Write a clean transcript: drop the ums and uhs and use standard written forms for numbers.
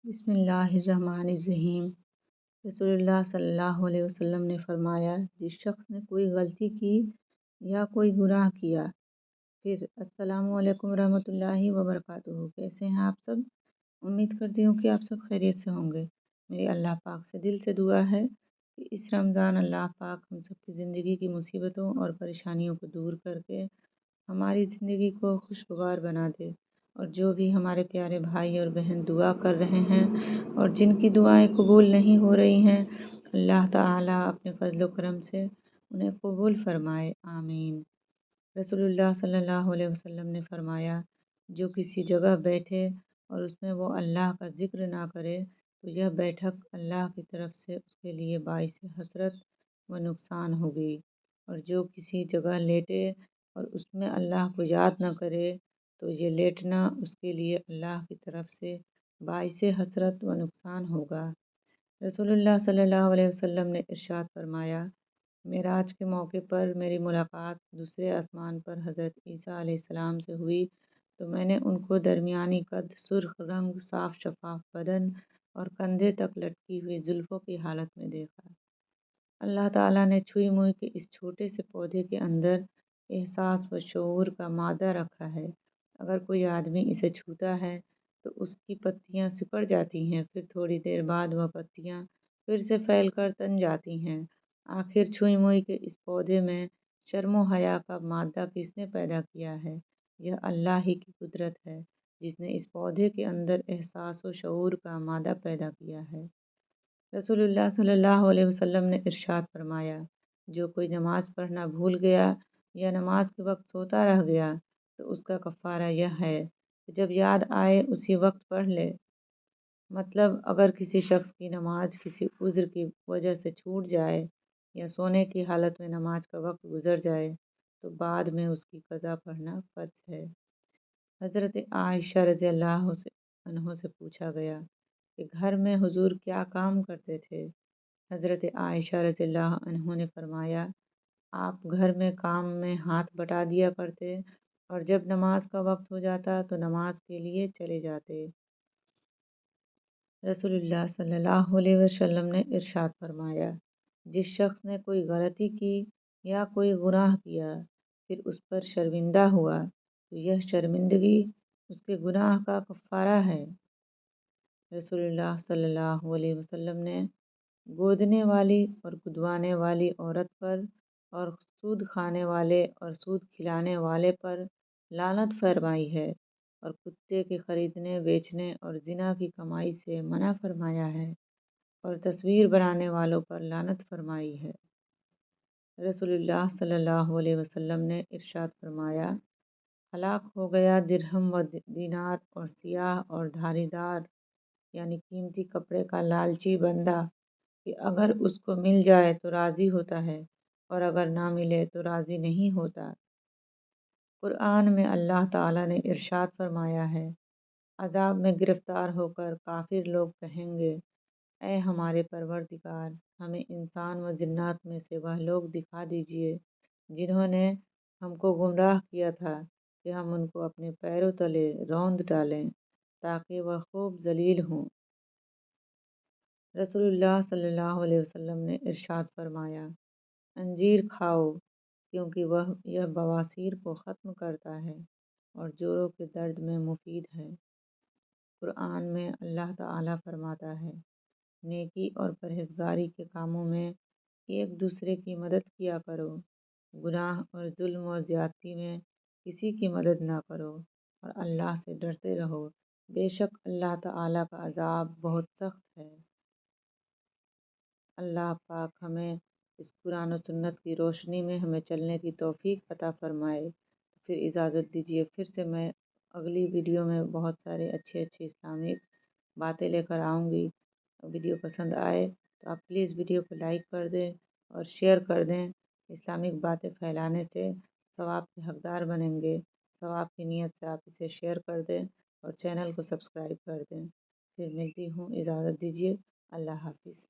بسم اللہ الرحمن الرحیم۔ رسول اللہ صلی اللہ علیہ وسلم نے فرمایا، جس شخص نے کوئی غلطی کی یا کوئی گناہ کیا، پھر السلام علیکم ورحمۃ اللہ وبرکاتہ، کیسے ہیں آپ سب؟ امید کرتی ہوں کہ آپ سب خیریت سے ہوں گے۔ میری اللہ پاک سے دل سے دعا ہے کہ اس رمضان اللہ پاک ہم سب کی زندگی کی مصیبتوں اور پریشانیوں کو دور کر کے ہماری زندگی کو خوشگوار بنا دے، اور جو بھی ہمارے پیارے بھائی اور بہن دعا کر رہے ہیں اور جن کی دعائیں قبول نہیں ہو رہی ہیں، اللہ تعالیٰ اپنے فضل و کرم سے انہیں قبول فرمائے، آمین۔ رسول اللہ صلی اللہ علیہ وسلم نے فرمایا، جو کسی جگہ بیٹھے اور اس میں وہ اللہ کا ذکر نہ کرے تو یہ بیٹھک اللہ کی طرف سے اس کے لیے باعث حسرت و نقصان ہوگی، اور جو کسی جگہ لیٹے اور اس میں اللہ کو یاد نہ کرے تو یہ لیٹنا اس کے لیے اللہ کی طرف سے باعث حسرت و نقصان ہوگا۔ رسول اللہ صلی اللہ علیہ وسلم نے ارشاد فرمایا، معراج کے موقع پر میری ملاقات دوسرے آسمان پر حضرت عیسیٰ علیہ السلام سے ہوئی تو میں نے ان کو درمیانی قد، سرخ رنگ، صاف شفاف بدن اور کندھے تک لٹکی ہوئی زلفوں کی حالت میں دیکھا۔ اللہ تعالیٰ نے چھوئی موئی کے اس چھوٹے سے پودے کے اندر احساس و شعور کا مادہ رکھا ہے۔ اگر کوئی آدمی اسے چھوتا ہے تو اس کی پتیاں سکڑ جاتی ہیں، پھر تھوڑی دیر بعد وہ پتیاں پھر سے پھیل کر تن جاتی ہیں۔ آخر چھوئی موئی کے اس پودے میں شرم و حیا کا مادہ کس نے پیدا کیا ہے؟ یہ اللہ ہی کی قدرت ہے جس نے اس پودے کے اندر احساس و شعور کا مادہ پیدا کیا ہے۔ رسول اللہ صلی اللہ علیہ وسلم نے ارشاد فرمایا، جو کوئی نماز پڑھنا بھول گیا یا نماز کے وقت سوتا رہ گیا تو اس کا کفارہ یہ ہے کہ جب یاد آئے اسی وقت پڑھ لے۔ مطلب اگر کسی شخص کی نماز کسی عذر کی وجہ سے چھوٹ جائے یا سونے کی حالت میں نماز کا وقت گزر جائے تو بعد میں اس کی قضا پڑھنا فرض ہے۔ حضرت عائشہ رضی اللہ عنہ سے پوچھا گیا کہ گھر میں حضور کیا کام کرتے تھے؟ حضرت عائشہ رضی اللہ عنہ نے فرمایا، آپ گھر میں کام میں ہاتھ بٹا دیا کرتے اور جب نماز کا وقت ہو جاتا تو نماز کے لیے چلے جاتے۔ رسول اللہ صلی اللہ علیہ وسلم نے ارشاد فرمایا، جس شخص نے کوئی غلطی کی یا کوئی گناہ کیا پھر اس پر شرمندہ ہوا تو یہ شرمندگی اس کے گناہ کا کفارہ ہے۔ رسول اللہ صلی اللہ علیہ وسلم نے گودنے والی اور گدوانے والی عورت پر اور سود کھانے والے اور سود کھلانے والے پر لعنت فرمائی ہے، اور کتے کے خریدنے، بیچنے اور زنا کی کمائی سے منع فرمایا ہے، اور تصویر بنانے والوں پر لعنت فرمائی ہے۔ رسول اللہ صلی اللہ علیہ وسلم نے ارشاد فرمایا، ہلاک ہو گیا درہم و دینار اور سیاہ اور دھاری دار یعنی قیمتی کپڑے کا لالچی بندہ کہ اگر اس کو مل جائے تو راضی ہوتا ہے اور اگر نہ ملے تو راضی نہیں ہوتا۔ قرآن میں اللہ تعالیٰ نے ارشاد فرمایا ہے، عذاب میں گرفتار ہو کر کافر لوگ کہیں گے، اے ہمارے پروردگار، ہمیں انسان و جنات میں سے وہ لوگ دکھا دیجئے جنہوں نے ہم کو گمراہ کیا تھا کہ ہم ان کو اپنے پیروں تلے روند ڈالیں تاکہ وہ خوب ذلیل ہوں۔ رسول اللہ صلی اللہ علیہ وسلم نے ارشاد فرمایا، انجیر کھاؤ کیونکہ یہ بواسیر کو ختم کرتا ہے اور جوڑوں کے درد میں مفید ہے۔ قرآن میں اللہ تعالیٰ فرماتا ہے، نیکی اور پرہیزگاری کے کاموں میں ایک دوسرے کی مدد کیا کرو، گناہ اور ظلم و زیادتی میں کسی کی مدد نہ کرو، اور اللہ سے ڈرتے رہو، بے شک اللہ تعالیٰ کا عذاب بہت سخت ہے۔ اللہ پاک ہمیں اس قرآن و سنت کی روشنی میں ہمیں چلنے کی توفیق عطا فرمائے۔ پھر اجازت دیجیے، پھر سے میں اگلی ویڈیو میں بہت سارے اچھے اسلامک باتیں لے کر آؤں گی۔ ویڈیو پسند آئے تو آپ پلیز ویڈیو کو لائک کر دیں اور شیئر کر دیں۔ اسلامک باتیں پھیلانے سے ثواب کے حقدار بنیں گے۔ ثواب کی نیت سے آپ اسے شیئر کر دیں اور چینل کو سبسکرائب کر دیں۔ پھر ملتی ہوں، اجازت دیجیے، اللہ حافظ۔